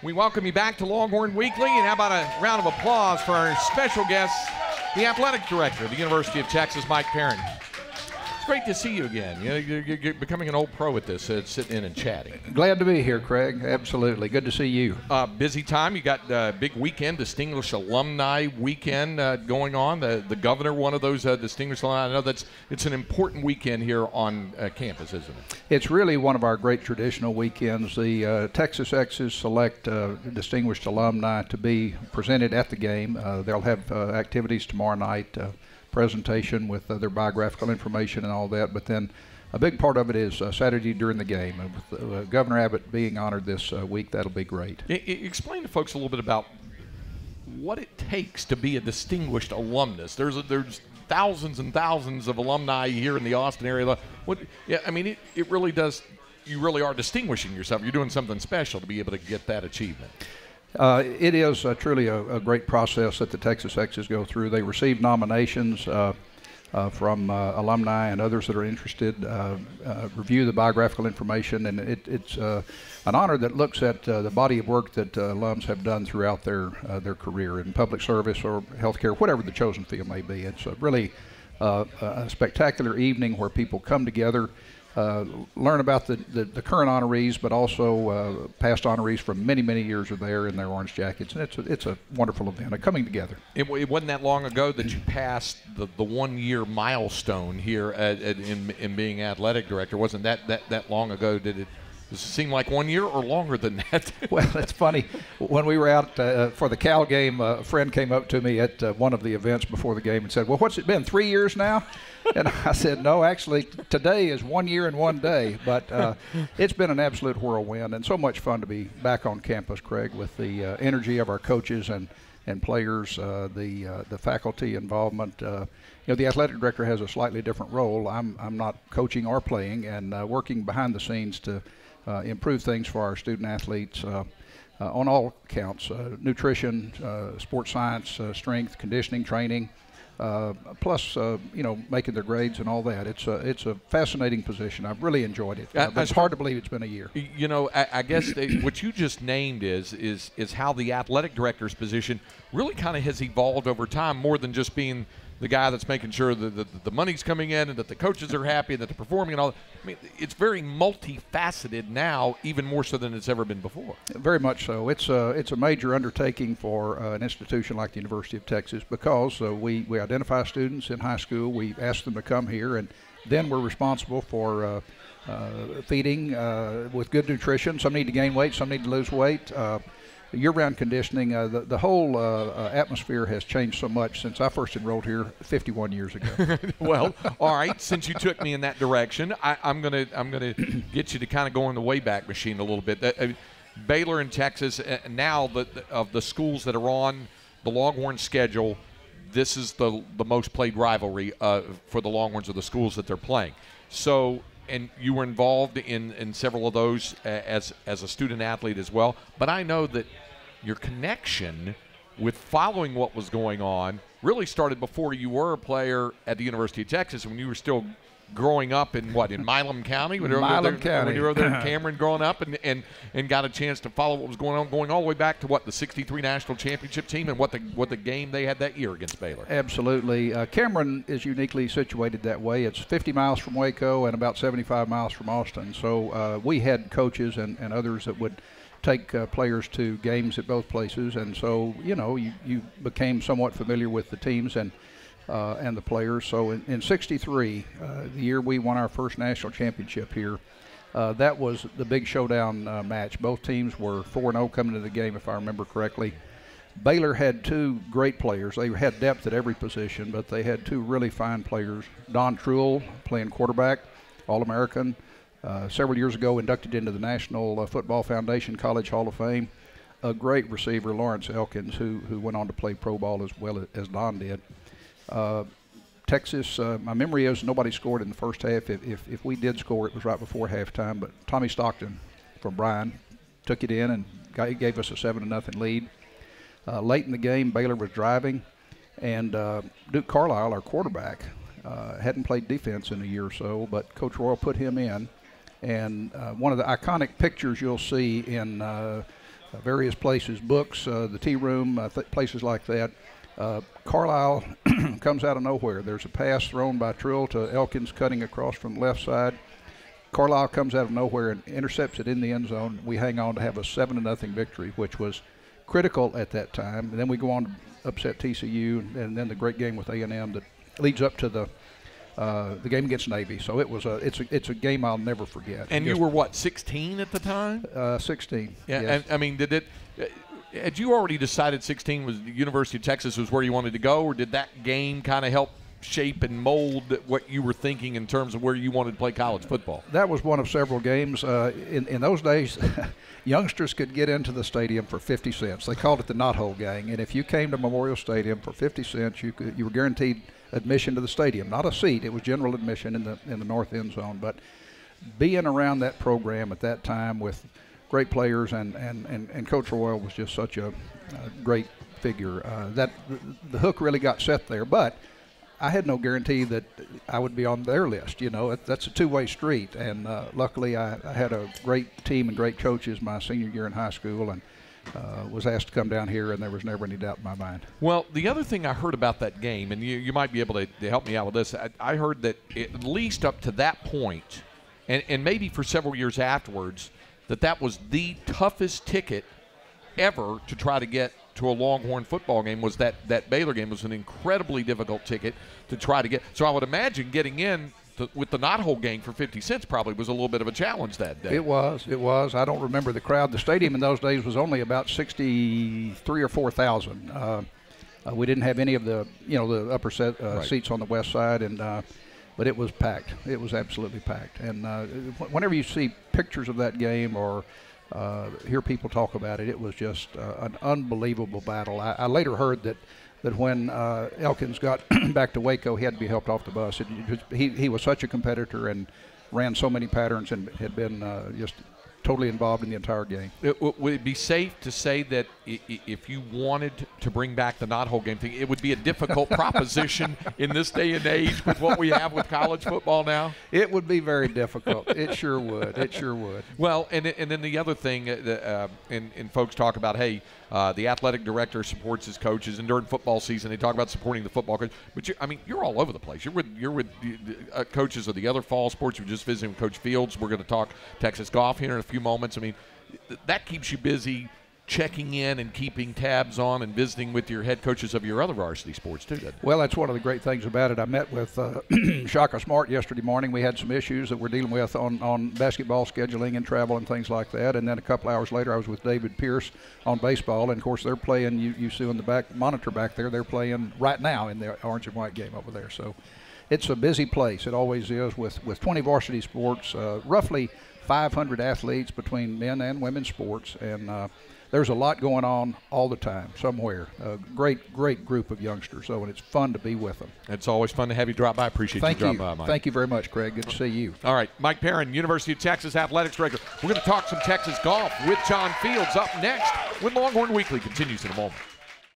We welcome you back to Longhorn Weekly, and how about a round of applause for our special guest, the athletic director of the University of Texas, Mike Perrin. It's great to see you again. You're becoming an old pro at this, sitting in and chatting. Glad to be here, Craig. Absolutely. Good to see you. Busy time. You got a big weekend, Distinguished Alumni Weekend going on. The governor, one of those distinguished alumni. I know it's an important weekend here on campus, isn't it? It's really one of our great traditional weekends. The Texas Exes select distinguished alumni to be presented at the game. They'll have activities tomorrow night. Presentation with their biographical information and all that, but then a big part of it is Saturday during the game. And with Governor Abbott being honored this week, that'll be great. Explain to folks a little bit about what it takes to be a distinguished alumnus. There's thousands and thousands of alumni here in the Austin area. It really does. You really are distinguishing yourself. You're doing something special to be able to get that achievement. It is truly a great process that the Texas Exes go through. They receive nominations from alumni and others that are interested, review the biographical information, and it's an honor that looks at the body of work that alums have done throughout their career in public service or healthcare, whatever the chosen field may be. It's really a spectacular evening where people come together, learn about the current honorees, but also past honorees from many, many years are there in their orange jackets, and it's a wonderful event, a coming together. It wasn't that long ago that you passed the 1-year milestone here in being athletic director. Wasn't that long ago? Does it seem like 1 year or longer than that? Well, it's funny. When we were out for the Cal game, a friend came up to me at one of the events before the game and said, "Well, what's it been, 3 years now?" And I said, "No, actually, today is 1 year and 1 day." But it's been an absolute whirlwind and so much fun to be back on campus, Craig, with the energy of our coaches and players, the faculty involvement. The athletic director has a slightly different role. I'm not coaching or playing, and working behind the scenes to improve things for our student athletes on all counts: nutrition, sports science, strength, conditioning, training. Plus, making their grades and all that. It's a fascinating position. I've really enjoyed it. But it's hard to believe it's been a year. I guess what you just named is how the athletic director's position really kind of has evolved over time, more than just being the guy that's making sure that the money's coming in and that the coaches are happy and that they're performing and all that. I mean, it's very multifaceted now, even more so than it's ever been before. Very much so. It's a major undertaking for an institution like the University of Texas, because we identify students in high school, we ask them to come here, and then we're responsible for feeding with good nutrition. Some need to gain weight, some need to lose weight. Year-round conditioning, the whole atmosphere has changed so much since I first enrolled here 51 years ago. Well, all right. Since you took me in that direction, I'm gonna get you to kind of go in the Wayback Machine a little bit. Baylor and Texas, now of the schools that are on the Longhorn schedule, this is the most played rivalry for the Longhorns of the schools that they're playing. So. And you were involved in several of those as a student athlete as well. But I know that your connection with following what was going on really started before you were a player at the University of Texas, when you were still growing up in Milam County? When you were over there in Cameron growing up and got a chance to follow what was going all the way back to the 63 national championship team and what the game they had that year against Baylor. Absolutely. Cameron is uniquely situated that way. It's 50 miles from Waco and about 75 miles from Austin. So we had coaches and others that would take players to games at both places, and so you became somewhat familiar with the teams and the players. So in 63, the year we won our first national championship here, that was the big showdown match. Both teams were 4-0 coming into the game, if I remember correctly. Baylor had two great players. They had depth at every position, but they had two really fine players. Don Truell, playing quarterback, All-American, several years ago inducted into the National Football Foundation College Hall of Fame. A great receiver, Lawrence Elkins, who went on to play pro ball as well as Don did. Texas, my memory is nobody scored in the first half. If we did score, it was right before halftime. But Tommy Stockton from Bryan took it in and gave us a 7-0 lead. Late in the game, Baylor was driving, and Duke Carlisle, our quarterback, hadn't played defense in a year or so, but Coach Royal put him in. And one of the iconic pictures you'll see in various places, books, the tea room, places like that. Carlisle comes out of nowhere. There's a pass thrown by Trill to Elkins cutting across from the left side. Carlisle comes out of nowhere and intercepts it in the end zone. We hang on to have a 7-0 victory, which was critical at that time. And then we go on to upset TCU, and then the great game with A&M that leads up to the game against Navy. So it's a game I'll never forget. And you were what, 16 at the time? 16. Yeah, yes. and I mean, had you already decided 16 was the University of Texas was where you wanted to go, or did that game kind of help shape and mold what you were thinking in terms of where you wanted to play college football? That was one of several games. In those days, youngsters could get into the stadium for 50 cents. They called it the knothole gang, and if you came to Memorial Stadium for 50 cents, you were guaranteed admission to the stadium. Not a seat. It was general admission in the north end zone. But being around that program at that time with great players and Coach Royal was just such a great figure. That the hook really got set there, but I had no guarantee that I would be on their list. You know, that's a two-way street, and luckily I had a great team and great coaches my senior year in high school, and was asked to come down here, and there was never any doubt in my mind. Well, the other thing I heard about that game, and you might be able to help me out with this, I heard that at least up to that point, and maybe for several years afterwards, that was the toughest ticket ever to try to get to a Longhorn football game. Was that Baylor game was an incredibly difficult ticket to try to get. So I would imagine getting in with the knothole gang for 50 cents probably was a little bit of a challenge that day. It was. I don't remember the crowd. The stadium in those days was only about 63 or 4,000. We didn't have any of the the upper seats on the west side, but it was packed. It was absolutely packed. And whenever you see pictures of that game or hear people talk about it, it was just an unbelievable battle. I later heard that when Elkins got back to Waco, he had to be helped off the bus. He was such a competitor and ran so many patterns and had been just totally involved in the entire game. Would it be safe to say that if you wanted to bring back the knothole game thing, it would be a difficult proposition in this day and age with what we have with college football now? It would be very difficult. It sure would. It sure would. Well, and then the other thing, and folks talk about, hey, the athletic director supports his coaches, and during football season they talk about supporting the football coach. But you're all over the place. You're with coaches of the other fall sports. You're just visiting with Coach Fields. We're going to talk Texas golf here in a few moments. I mean, that keeps you busy checking in and keeping tabs on and visiting with your head coaches of your other varsity sports too, doesn't it? Well, that's one of the great things about it. I met with Shaka Smart yesterday morning. We had some issues that we're dealing with on basketball scheduling and travel and things like that. And then a couple hours later, I was with David Pierce on baseball. And, of course, they're playing, you see on the back monitor back there, they're playing right now in the orange and white game over there. So it's a busy place. It always is with 20 varsity sports, roughly 500 athletes between men and women's sports. And there's a lot going on all the time somewhere. A great group of youngsters, and it's fun to be with them. It's always fun to have you drop by. Appreciate you dropping by, Mike. Thank you very much, Craig. Good to see you. All right, Mike Perrin, University of Texas Athletics Director. We're going to talk some Texas golf with John Fields up next when Longhorn Weekly continues in a moment.